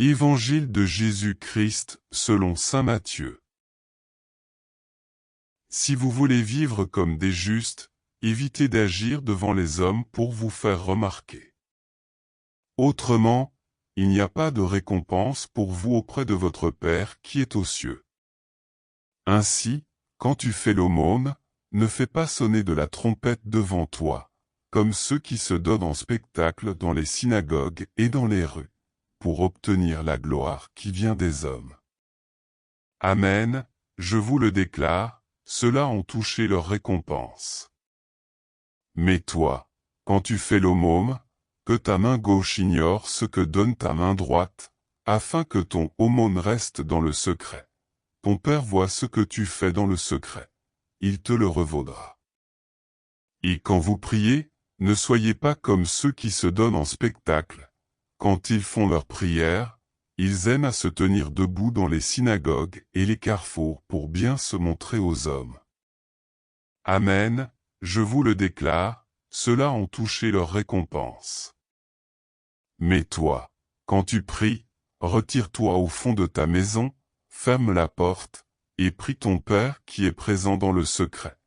Évangile de Jésus-Christ selon saint Matthieu. Si vous voulez vivre comme des justes, évitez d'agir devant les hommes pour vous faire remarquer. Autrement, il n'y a pas de récompense pour vous auprès de votre Père qui est aux cieux. Ainsi, quand tu fais l'aumône, ne fais pas sonner de la trompette devant toi, comme ceux qui se donnent en spectacle dans les synagogues et dans les rues, pour obtenir la gloire qui vient des hommes. Amen, je vous le déclare, ceux-là ont touché leur récompense. Mais toi, quand tu fais l'aumône, que ta main gauche ignore ce que donne ta main droite, afin que ton aumône reste dans le secret. Ton Père voit ce que tu fais dans le secret. Il te le revaudra. Et quand vous priez, ne soyez pas comme ceux qui se donnent en spectacle. Quand ils font leur prière, ils aiment à se tenir debout dans les synagogues et les carrefours pour bien se montrer aux hommes. Amen, je vous le déclare, ceux-là ont touché leur récompense. Mais toi, quand tu pries, retire-toi au fond de ta maison, ferme la porte, et prie ton Père qui est présent dans le secret.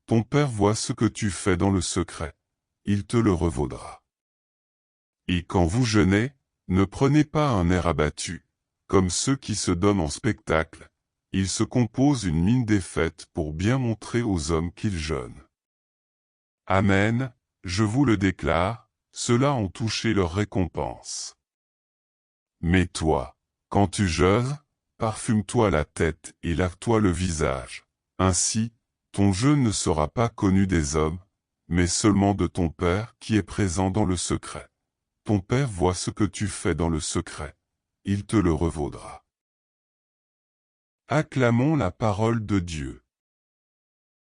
Ton Père voit ce que tu fais dans le secret. Il te le revaudra. Et quand vous jeûnez, ne prenez pas un air abattu, comme ceux qui se donnent en spectacle. Ils se composent une mine défaite pour bien montrer aux hommes qu'ils jeûnent. Amen, je vous le déclare, ceux-là ont touché leur récompense. Mais toi, quand tu jeûnes, parfume-toi la tête et lave-toi le visage. Ainsi, ton jeûne ne sera pas connu des hommes, mais seulement de ton Père qui est présent dans le secret. Ton Père voit ce que tu fais dans le secret. Il te le revaudra. Acclamons la parole de Dieu.